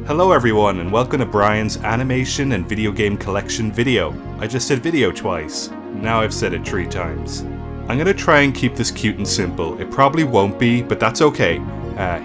Hello everyone and welcome to Bryan's animation and video game collection video. I just said video twice, now I've said it 3 times. I'm gonna try and keep this cute and simple. It probably won't be, but that's okay.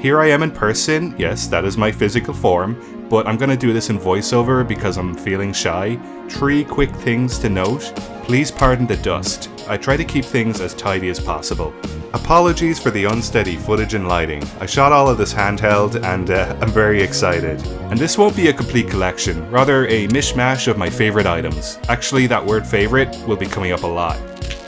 Here I am in person, yes, that is my physical form, but I'm gonna do this in voiceover because I'm feeling shy. 3 quick things to note. Please pardon the dust. I try to keep things as tidy as possible. Apologies for the unsteady footage and lighting. I shot all of this handheld and I'm very excited. And this won't be a complete collection, rather a mishmash of my favorite items. Actually, that word favorite will be coming up a lot.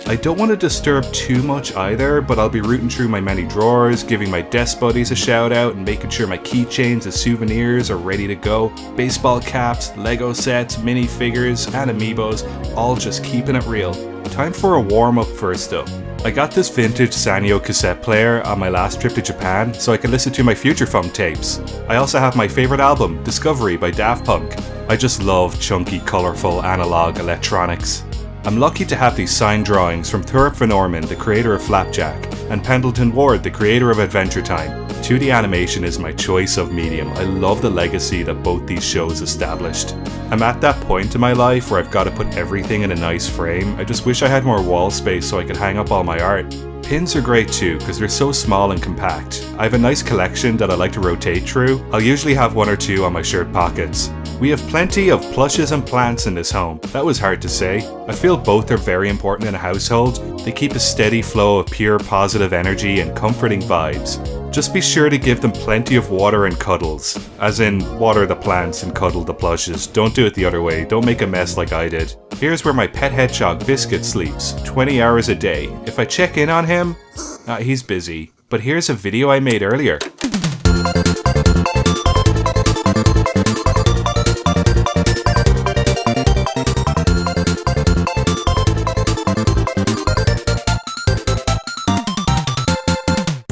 I don't want to disturb too much either, but I'll be rooting through my many drawers, giving my desk buddies a shout out and making sure my keychains and souvenirs are ready to go. Baseball caps, Lego sets, minifigures, and amiibos, all just keeping it real. Time for a warm up first up. I got this vintage Sanyo cassette player on my last trip to Japan so I can listen to my Future Funk tapes. I also have my favorite album, Discovery by Daft Punk. I just love chunky, colourful analog electronics. I'm lucky to have these signed drawings from Thurp Van Orman, the creator of Flapjack, and Pendleton Ward, the creator of Adventure Time. 2D animation is my choice of medium. I love the legacy that both these shows established. I'm at that point in my life where I've got to put everything in a nice frame. I just wish I had more wall space so I could hang up all my art. Pins are great too because they're so small and compact. I have a nice collection that I like to rotate through. I'll usually have 1 or 2 on my shirt pockets. We have plenty of plushes and plants in this home. That was hard to say. I feel both are very important in a household. They keep a steady flow of pure positive energy and comforting vibes. Just be sure to give them plenty of water and cuddles. As in, water the plants and cuddle the plushes. Don't do it the other way. Don't make a mess like I did. Here's where my pet hedgehog Biscuit sleeps, 20 hours a day. If I check in on him, he's busy. But here's a video I made earlier.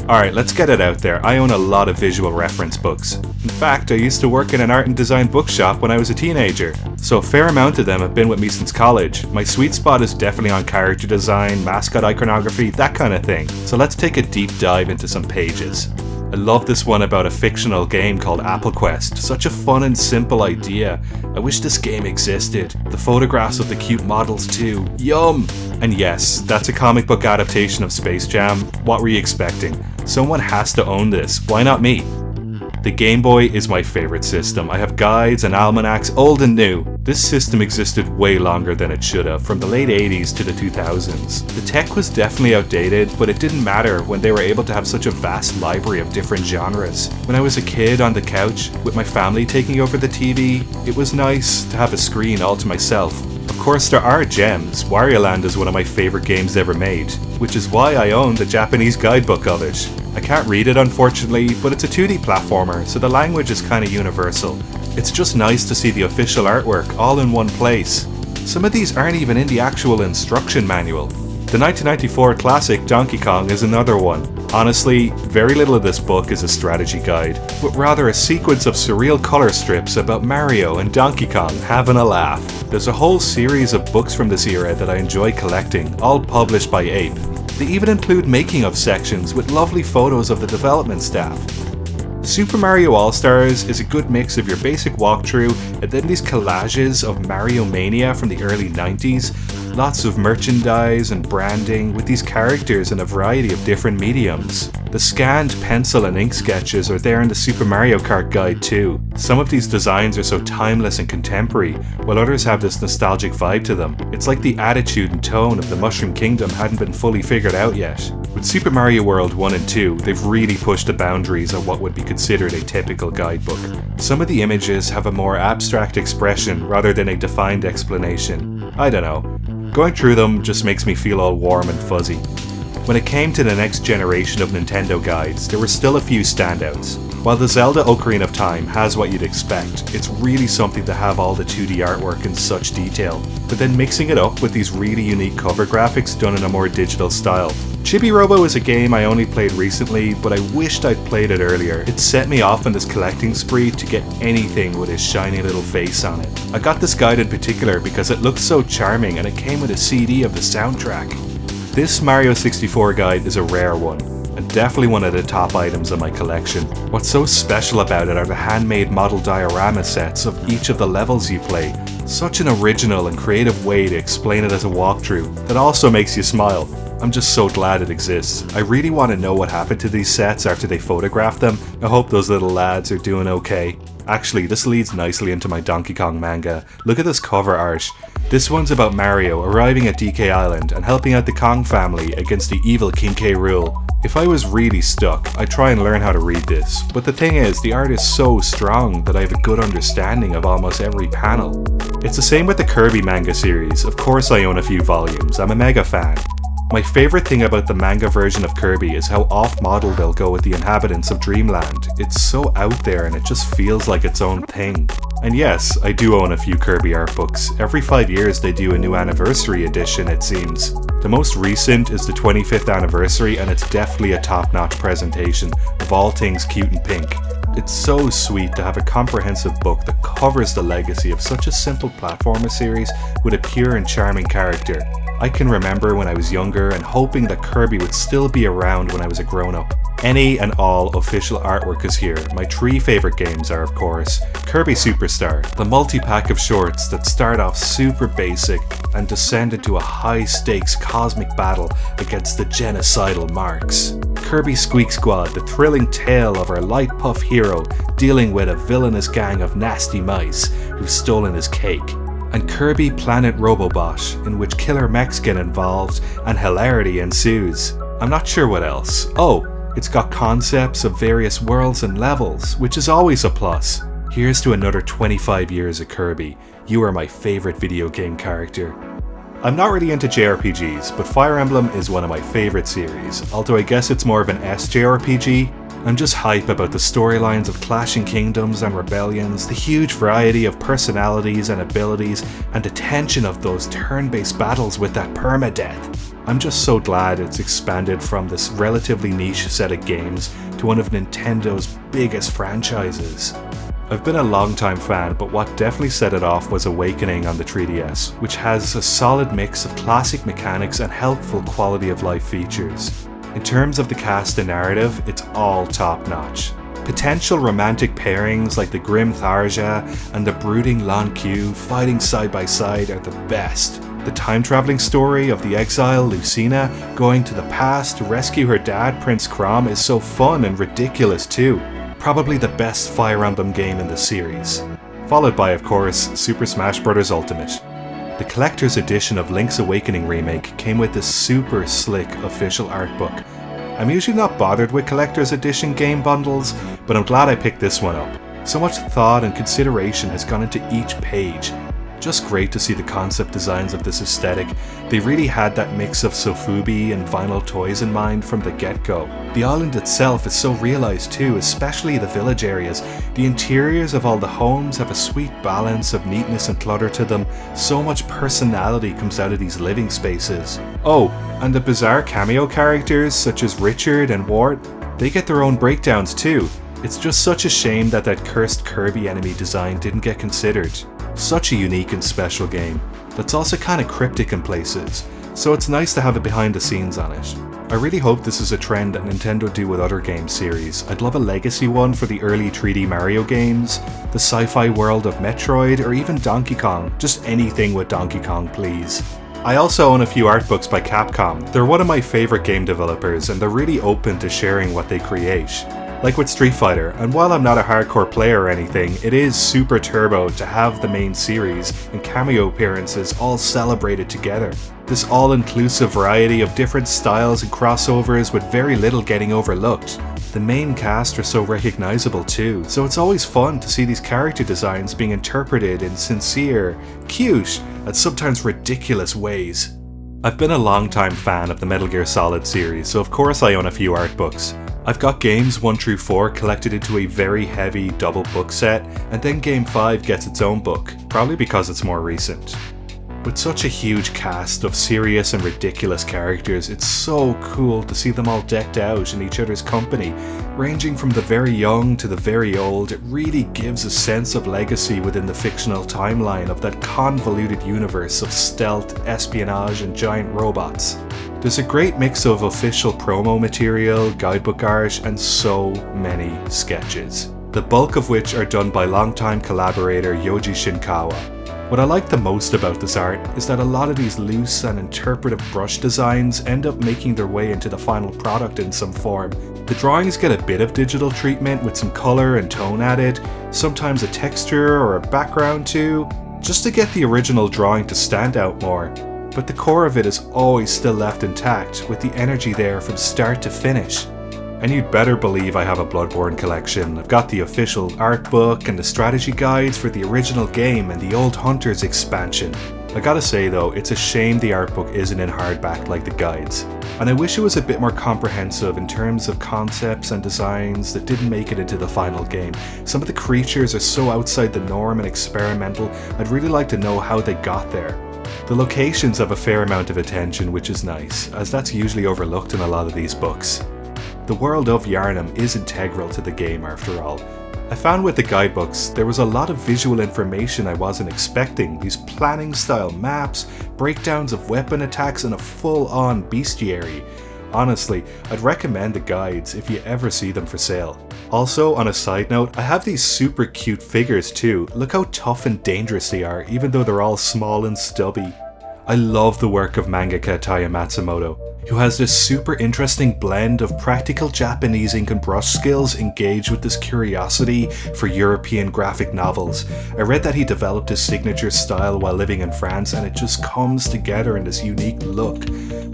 Alright, let's get it out there. I own a lot of visual reference books. In fact, I used to work in an art and design bookshop when I was a teenager, so a fair amount of them have been with me since college. My sweet spot is definitely on character design, mascot iconography, that kind of thing. So let's take a deep dive into some pages. I love this one about a fictional game called Apple Quest. Such a fun and simple idea. I wish this game existed. The photographs of the cute models too. Yum! And yes, that's a comic book adaptation of Space Jam. What were you expecting? Someone has to own this. Why not me? The Game Boy is my favorite system. I have guides and almanacs, old and new. This system existed way longer than it should have, from the late 80s to the 2000s. The tech was definitely outdated, but it didn't matter when they were able to have such a vast library of different genres. When I was a kid on the couch, with my family taking over the TV, it was nice to have a screen all to myself. Of course, there are gems. Wario Land is one of my favorite games ever made, which is why I own the Japanese guidebook of it. I can't read it unfortunately, but it's a 2D platformer, so the language is kinda universal. It's just nice to see the official artwork all in one place. Some of these aren't even in the actual instruction manual. The 1994 classic Donkey Kong is another one. Honestly, very little of this book is a strategy guide, but rather a sequence of surreal color strips about Mario and Donkey Kong having a laugh. There's a whole series of books from this era that I enjoy collecting, all published by Ape. They even include making of sections with lovely photos of the development staff. Super Mario All-Stars is a good mix of your basic walkthrough and then these collages of Mario Mania from the early 90s. Lots of merchandise and branding with these characters in a variety of different mediums. The scanned pencil and ink sketches are there in the Super Mario Kart guide too. Some of these designs are so timeless and contemporary, while others have this nostalgic vibe to them. It's like the attitude and tone of the Mushroom Kingdom hadn't been fully figured out yet. With Super Mario World 1 and 2, they've really pushed the boundaries of what would be considered a typical guidebook. Some of the images have a more abstract expression rather than a defined explanation. I don't know. Going through them just makes me feel all warm and fuzzy. When it came to the next generation of Nintendo guides, there were still a few standouts. While the Zelda Ocarina of Time has what you'd expect, it's really something to have all the 2D artwork in such detail, but then mixing it up with these really unique cover graphics done in a more digital style. Chibi Robo is a game I only played recently, but I wished I'd played it earlier. It set me off on this collecting spree to get anything with his shiny little face on it. I got this guide in particular because it looked so charming and it came with a CD of the soundtrack. This Mario 64 guide is a rare one. and definitely one of the top items in my collection. What's so special about it are the handmade model diorama sets of each of the levels you play. Such an original and creative way to explain it as a walkthrough that also makes you smile. I'm just so glad it exists. I really want to know what happened to these sets after they photographed them. I hope those little lads are doing okay. Actually, this leads nicely into my Donkey Kong manga. Look at this cover art. This one's about Mario arriving at DK Island and helping out the Kong family against the evil King K. Rool. If I was really stuck, I'd try and learn how to read this, but the thing is, the art is so strong that I have a good understanding of almost every panel. It's the same with the Kirby manga series. Of course I own a few volumes, I'm a mega fan. My favourite thing about the manga version of Kirby is how off-model they'll go with the inhabitants of Dreamland. It's so out there and it just feels like its own thing. And yes, I do own a few Kirby art books. Every 5 years they do a new anniversary edition, it seems. The most recent is the 25th anniversary and it's definitely a top-notch presentation of all things cute and pink. It's so sweet to have a comprehensive book that covers the legacy of such a simple platformer series with a pure and charming character. I can remember when I was younger and hoping that Kirby would still be around when I was a grown-up. Any and all official artwork is here. My 3 favourite games are, of course, Kirby Superstar, the multi-pack of shorts that start off super basic and descend into a high-stakes cosmic battle against the genocidal Marks. Kirby Squeak Squad, the thrilling tale of our light puff hero dealing with a villainous gang of nasty mice who've stolen his cake. And Kirby Planet Robobot, in which killer mechs get involved and hilarity ensues. I'm not sure what else. Oh, it's got concepts of various worlds and levels, which is always a plus. Here's to another 25 years of Kirby. You are my favourite video game character. I'm not really into JRPGs, but Fire Emblem is one of my favourite series, although I guess it's more of an SJRPG. I'm just hype about the storylines of clashing kingdoms and rebellions, the huge variety of personalities and abilities, and the tension of those turn-based battles with that permadeath. I'm just so glad it's expanded from this relatively niche set of games to one of Nintendo's biggest franchises. I've been a long-time fan, but what definitely set it off was Awakening on the 3DS, which has a solid mix of classic mechanics and helpful quality of life features. In terms of the cast and narrative, it's all top-notch. Potential romantic pairings like the grim Tharja and the brooding Lon Q fighting side by side are the best. The time-traveling story of the exile Lucina going to the past to rescue her dad Prince Chrom is so fun and ridiculous too. Probably the best Fire Emblem game in the series. Followed by, of course, Super Smash Bros. Ultimate. The collector's edition of Link's Awakening Remake came with this super slick official art book. I'm usually not bothered with collector's edition game bundles, but I'm glad I picked this one up. So much thought and consideration has gone into each page. Just great to see the concept designs of this aesthetic. They really had that mix of sofubi and vinyl toys in mind from the get-go. The island itself is so realised too, especially the village areas. The interiors of all the homes have a sweet balance of neatness and clutter to them. So much personality comes out of these living spaces. Oh, and the bizarre cameo characters such as Richard and Wart, they get their own breakdowns too. It's just such a shame that cursed Kirby enemy design didn't get considered. Such a unique and special game that's also kind of cryptic in places, so it's nice to have a behind the scenes on it. I really hope this is a trend that Nintendo do with other game series. I'd love a legacy one for the early 3D Mario games, the sci-fi world of Metroid, or even Donkey Kong. Just anything with Donkey Kong, please. I also own a few art books by Capcom. They're one of my favourite game developers and they're really open to sharing what they create. Like with Street Fighter, and while I'm not a hardcore player or anything, it is super turbo to have the main series and cameo appearances all celebrated together. This all-inclusive variety of different styles and crossovers with very little getting overlooked. The main cast are so recognisable too, so it's always fun to see these character designs being interpreted in sincere, cute, and sometimes ridiculous ways. I've been a long-time fan of the Metal Gear Solid series, so of course I own a few art books. I've got games 1 through 4 collected into a very heavy double book set, and then game 5 gets its own book, probably because it's more recent. With such a huge cast of serious and ridiculous characters, it's so cool to see them all decked out in each other's company. Ranging from the very young to the very old, it really gives a sense of legacy within the fictional timeline of that convoluted universe of stealth, espionage and giant robots. There's a great mix of official promo material, guidebook art, and so many sketches, the bulk of which are done by longtime collaborator Yoji Shinkawa. What I like the most about this art is that a lot of these loose and interpretive brush designs end up making their way into the final product in some form. The drawings get a bit of digital treatment with some colour and tone added, sometimes a texture or a background too, just to get the original drawing to stand out more. But the core of it is always still left intact, with the energy there from start to finish. And you'd better believe I have a Bloodborne collection. I've got the official art book and the strategy guides for the original game and the Old Hunters expansion. I gotta say though, it's a shame the art book isn't in hardback like the guides. And I wish it was a bit more comprehensive in terms of concepts and designs that didn't make it into the final game. Some of the creatures are so outside the norm and experimental, I'd really like to know how they got there. The locations have a fair amount of attention, which is nice, as that's usually overlooked in a lot of these books. The world of Yharnam is integral to the game after all. I found with the guidebooks there was a lot of visual information I wasn't expecting, these planning style maps, breakdowns of weapon attacks and a full-on bestiary. Honestly, I'd recommend the guides if you ever see them for sale. Also, on a side note, I have these super cute figures too. Look how tough and dangerous they are, even though they're all small and stubby. I love the work of mangaka Taya Matsumoto, who has this super interesting blend of practical Japanese ink and brush skills engaged with this curiosity for European graphic novels. I read that he developed his signature style while living in France, and it just comes together in this unique look,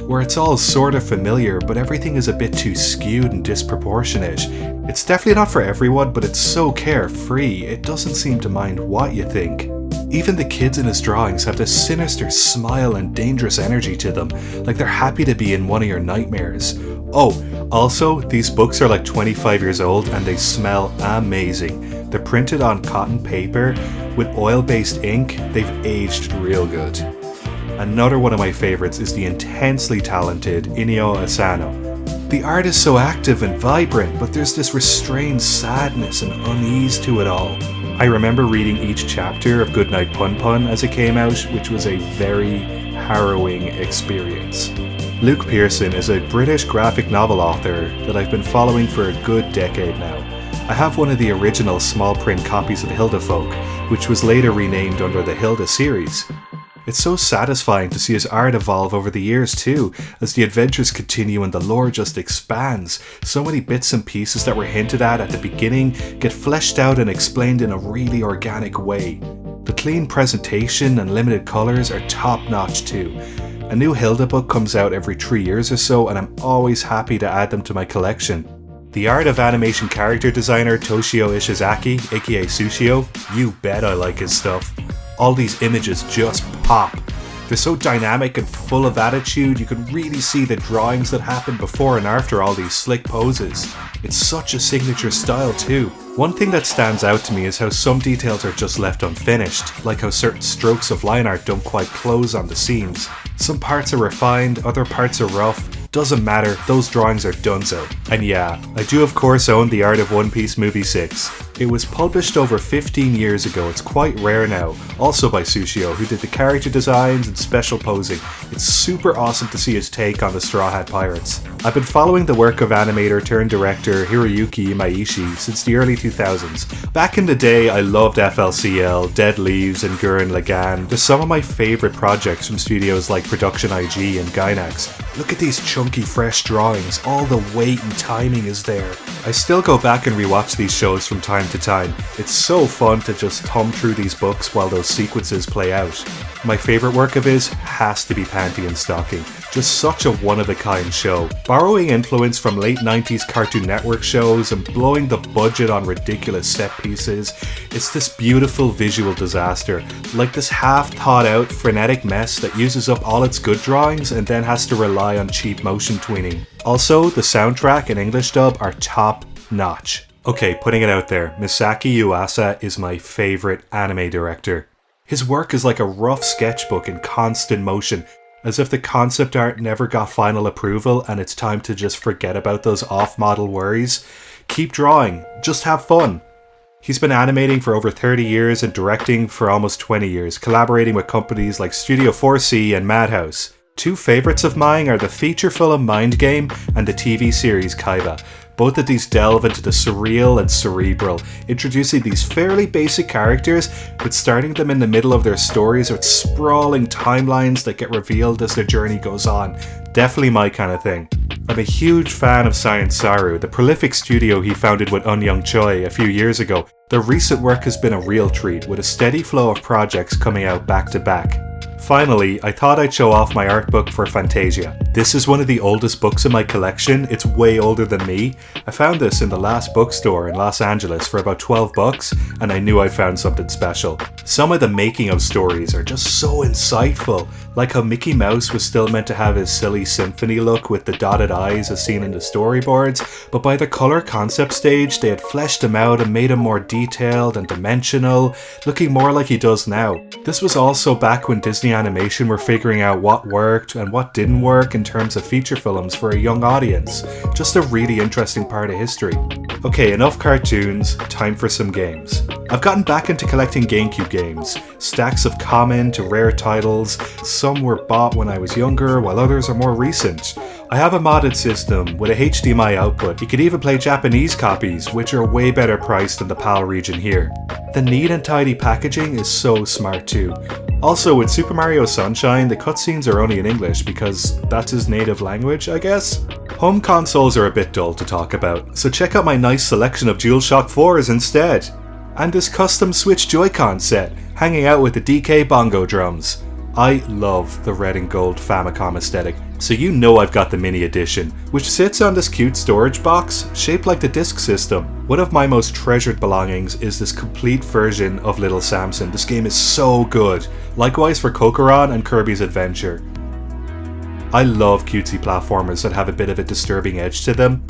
where it's all sort of familiar but everything is a bit too skewed and disproportionate. It's definitely not for everyone, but it's so carefree, it doesn't seem to mind what you think. Even the kids in his drawings have this sinister smile and dangerous energy to them, like they're happy to be in one of your nightmares. Oh, also, these books are like 25 years old and they smell amazing. They're printed on cotton paper with oil-based ink. They've aged real good. Another one of my favorites is the intensely talented Inio Asano. The art is so active and vibrant, but there's this restrained sadness and unease to it all. I remember reading each chapter of Goodnight Pun Pun as it came out, which was a very harrowing experience. Luke Pearson is a British graphic novel author that I've been following for a good decade now. I have one of the original small print copies of Hilda Folk, which was later renamed under the Hilda series. It's so satisfying to see his art evolve over the years too, as the adventures continue and the lore just expands. So many bits and pieces that were hinted at the beginning get fleshed out and explained in a really organic way. The clean presentation and limited colours are top notch too. A new Hilda book comes out every 3 years or so, and I'm always happy to add them to my collection. The art of animation character designer Toshio Ishizaki, aka Sushio, you bet I like his stuff. All these images just pop. They're so dynamic and full of attitude, you can really see the drawings that happen before and after all these slick poses. It's such a signature style too. One thing that stands out to me is how some details are just left unfinished, like how certain strokes of line art don't quite close on the seams. Some parts are refined, other parts are rough. Doesn't matter, those drawings are donezo. And yeah, I do of course own The Art of One Piece Movie 6. It was published over 15 years ago, it's quite rare now, also by Sushio, who did the character designs and special posing. It's super awesome to see his take on the Straw Hat Pirates. I've been following the work of animator turned director Hiroyuki Imaishi since the early 2000s. Back in the day, I loved FLCL, Dead Leaves and Gurren Lagann. They're some of my favourite projects from studios like Production IG and Gainax. Look at these chunky fresh drawings, all the weight and timing is there. I still go back and rewatch these shows from time to time. It's so fun to just thumb through these books while those sequences play out. My favourite work of his has to be Panty and Stocking. Just such a one-of-a-kind show. Borrowing influence from late 90s Cartoon Network shows and blowing the budget on ridiculous set pieces, it's this beautiful visual disaster, like this half-thought-out frenetic mess that uses up all its good drawings and then has to rely on cheap motion tweening. Also, the soundtrack and English dub are top-notch. Okay, putting it out there, Misaki Yuasa is my favourite anime director. His work is like a rough sketchbook in constant motion, as if the concept art never got final approval and it's time to just forget about those off-model worries. Keep drawing, just have fun. He's been animating for over 30 years and directing for almost 20 years, collaborating with companies like Studio 4C and Madhouse. Two favourites of mine are the feature film Mind Game and the TV series Kaiba. Both of these delve into the surreal and cerebral, introducing these fairly basic characters, but starting them in the middle of their stories with sprawling timelines that get revealed as their journey goes on. Definitely my kind of thing. I'm a huge fan of Science Saru, the prolific studio he founded with Eun-Young Choi a few years ago. Their recent work has been a real treat, with a steady flow of projects coming out back to back. Finally, I thought I'd show off my art book for Fantasia. This is one of the oldest books in my collection. It's way older than me. I found this in the last bookstore in Los Angeles for about $12, and I knew I'd found something special. Some of the making of stories are just so insightful, like how Mickey Mouse was still meant to have his silly symphony look with the dotted eyes as seen in the storyboards, but by the colour concept stage they had fleshed him out and made him more detailed and dimensional, looking more like he does now. This was also back when Disney Animation were figuring out what worked and what didn't work in terms of feature films for a young audience. Just a really interesting part of history. Okay, enough cartoons, time for some games. I've gotten back into collecting GameCube games. Stacks of common to rare titles. Some were bought when I was younger, while others are more recent. I have a modded system with a HDMI output. You could even play Japanese copies, which are way better priced than the PAL region here. The neat and tidy packaging is so smart too. Also, with Super Mario Sunshine, the cutscenes are only in English because that's his native language, I guess? Home consoles are a bit dull to talk about, so check out my nice selection of DualShock 4s instead. And this custom Switch Joy-Con set, hanging out with the DK bongo drums. I love the red and gold Famicom aesthetic, so you know I've got the mini edition, which sits on this cute storage box shaped like the disk system. One of my most treasured belongings is this complete version of Little Samson. This game is so good. Likewise for Kokoron and Kirby's Adventure. I love cutesy platformers that have a bit of a disturbing edge to them.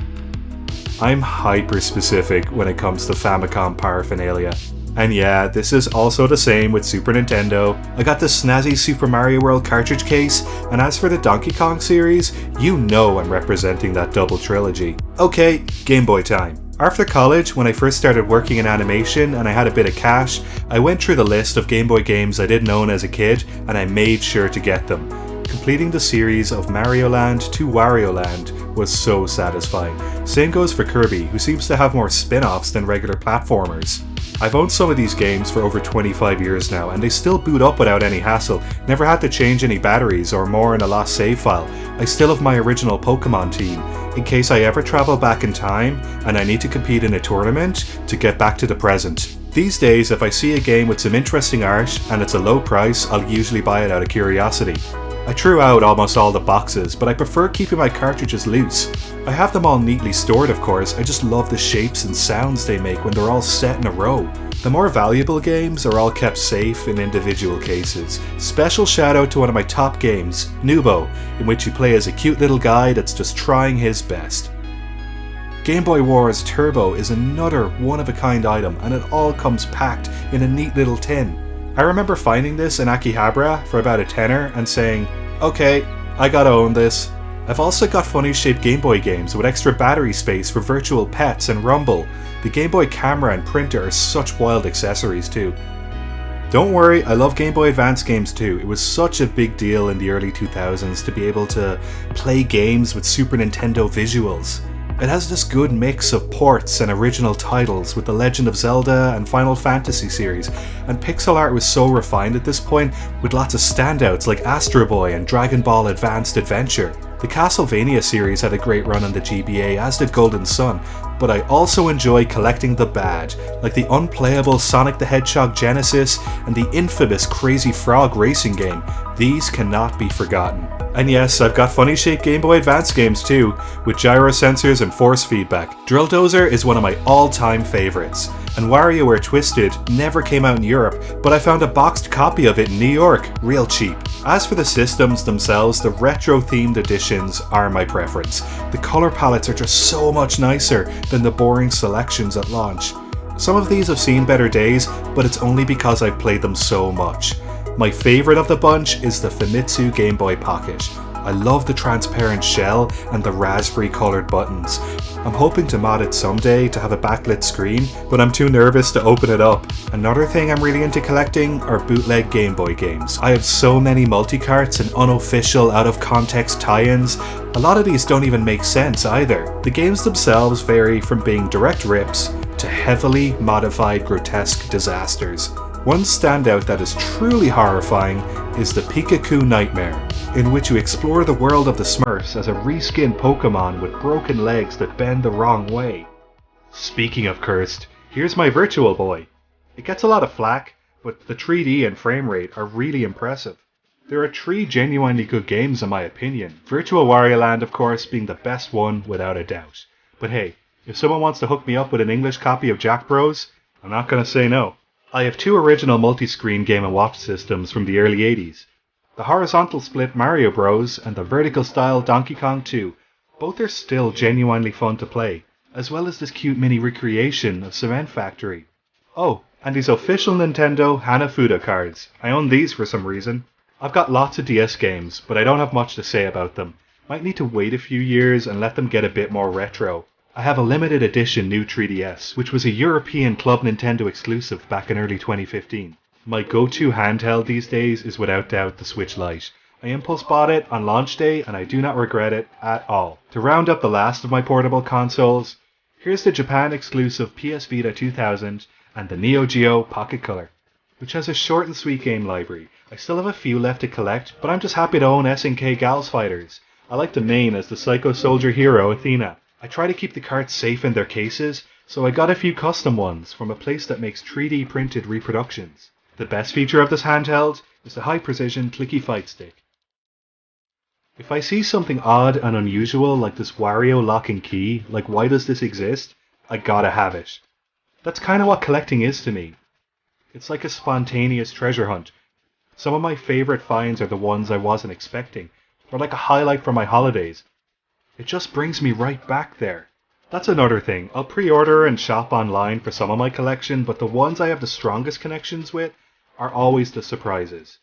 I'm hyper specific when it comes to Famicom paraphernalia. And yeah, this is also the same with Super Nintendo. I got the snazzy Super Mario World cartridge case, and as for the Donkey Kong series, you know I'm representing that double trilogy. Okay, Game Boy time. After college, when I first started working in animation and I had a bit of cash, I went through the list of Game Boy games I didn't own as a kid, and I made sure to get them. Completing the series of Mario Land to Wario Land was so satisfying. Same goes for Kirby, who seems to have more spin-offs than regular platformers. I've owned some of these games for over 25 years now, and they still boot up without any hassle. Never had to change any batteries or more in a lost save file. I still have my original Pokemon team, in case I ever travel back in time and I need to compete in a tournament to get back to the present. These days, if I see a game with some interesting art and it's a low price, I'll usually buy it out of curiosity. I threw out almost all the boxes, but I prefer keeping my cartridges loose. I have them all neatly stored, of course. I just love the shapes and sounds they make when they're all set in a row. The more valuable games are all kept safe in individual cases. Special shout out to one of my top games, Nubo, in which you play as a cute little guy that's just trying his best. Game Boy Wars Turbo is another one-of-a-kind item, and it all comes packed in a neat little tin. I remember finding this in Akihabara for about a tenner and saying, okay, I gotta own this. I've also got funny shaped Game Boy games with extra battery space for virtual pets and Rumble. The Game Boy camera and printer are such wild accessories too. Don't worry, I love Game Boy Advance games too. It was such a big deal in the early 2000s to be able to play games with Super Nintendo visuals. It has this good mix of ports and original titles with The Legend of Zelda and Final Fantasy series, and pixel art was so refined at this point with lots of standouts like Astro Boy and Dragon Ball Advanced Adventure. The Castlevania series had a great run on the GBA, as did Golden Sun, but I also enjoy collecting the bad, like the unplayable Sonic the Hedgehog Genesis and the infamous Crazy Frog racing game. These cannot be forgotten. And yes, I've got funny shaped Game Boy Advance games too, with gyro sensors and force feedback. Drill Dozer is one of my all-time favourites, and WarioWare Twisted never came out in Europe, but I found a boxed copy of it in New York, real cheap. As for the systems themselves, the retro-themed editions are my preference. The colour palettes are just so much nicer than the boring selections at launch. Some of these have seen better days, but it's only because I've played them so much. My favourite of the bunch is the Famitsu Game Boy Pocket. I love the transparent shell and the raspberry coloured buttons. I'm hoping to mod it someday to have a backlit screen, but I'm too nervous to open it up. Another thing I'm really into collecting are bootleg Game Boy games. I have so many multi-carts and unofficial, out-of-context tie-ins. A lot of these don't even make sense either. The games themselves vary from being direct rips to heavily modified grotesque disasters. One standout that is truly horrifying is the Pikachu Nightmare, in which you explore the world of the Smurfs as a reskinned Pokemon with broken legs that bend the wrong way. Speaking of cursed, here's my Virtual Boy. It gets a lot of flack, but the 3D and frame rate are really impressive. There are 3 genuinely good games in my opinion, Virtual Wario Land of course being the best one without a doubt. But hey, if someone wants to hook me up with an English copy of Jack Bros, I'm not gonna say no. I have 2 original multi-screen Game & Watch systems from the early 80s. The horizontal split Mario Bros. And the vertical style Donkey Kong 2. Both are still genuinely fun to play, as well as this cute mini recreation of Cement Factory. Oh, and these official Nintendo Hanafuda cards. I own these for some reason. I've got lots of DS games, but I don't have much to say about them. Might need to wait a few years and let them get a bit more retro. I have a limited edition new 3DS, which was a European Club Nintendo exclusive back in early 2015. My go-to handheld these days is without doubt the Switch Lite. I impulse bought it on launch day and I do not regret it at all. To round up the last of my portable consoles, here's the Japan exclusive PS Vita 2000 and the Neo Geo Pocket Color, which has a short and sweet game library. I still have a few left to collect, but I'm just happy to own SNK Gals Fighters. I like the main as the Psycho Soldier hero Athena. I try to keep the cards safe in their cases, so I got a few custom ones from a place that makes 3D printed reproductions. The best feature of this handheld is the high precision clicky fight stick. If I see something odd and unusual like this Wario lock and key, like why does this exist, I gotta have it. That's kinda what collecting is to me. It's like a spontaneous treasure hunt. Some of my favourite finds are the ones I wasn't expecting, or like a highlight from my holidays. It just brings me right back there. That's another thing. I'll pre-order and shop online for some of my collection, but the ones I have the strongest connections with are always the surprises.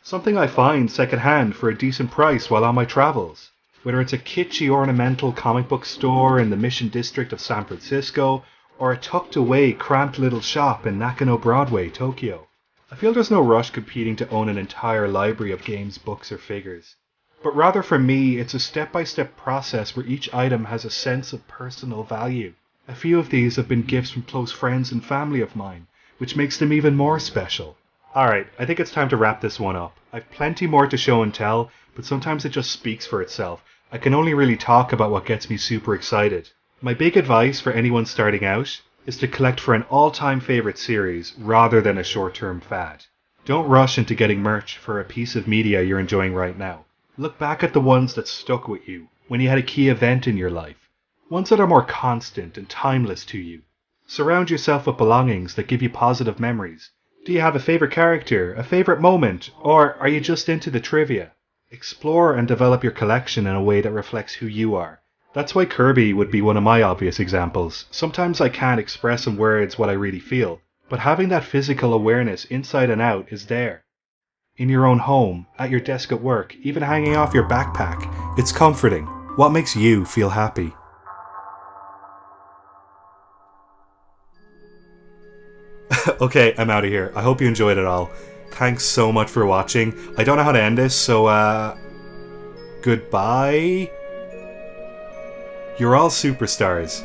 Something I find secondhand for a decent price while on my travels. Whether it's a kitschy ornamental comic book store in the Mission District of San Francisco, or a tucked away cramped little shop in Nakano Broadway, Tokyo. I feel there's no rush competing to own an entire library of games, books or figures. But rather for me, it's a step-by-step process where each item has a sense of personal value. A few of these have been gifts from close friends and family of mine, which makes them even more special. Alright, I think it's time to wrap this one up. I've plenty more to show and tell, but sometimes it just speaks for itself. I can only really talk about what gets me super excited. My big advice for anyone starting out is to collect for an all-time favourite series rather than a short-term fad. Don't rush into getting merch for a piece of media you're enjoying right now. Look back at the ones that stuck with you when you had a key event in your life. Ones that are more constant and timeless to you. Surround yourself with belongings that give you positive memories. Do you have a favourite character, a favourite moment, or are you just into the trivia? Explore and develop your collection in a way that reflects who you are. That's why Kirby would be one of my obvious examples. Sometimes I can't express in words what I really feel, but having that physical awareness inside and out is there. In your own home, at your desk at work, even hanging off your backpack. It's comforting. What makes you feel happy? Okay, I'm out of here. I hope you enjoyed it all. Thanks so much for watching. I don't know how to end this, so goodbye? You're all superstars.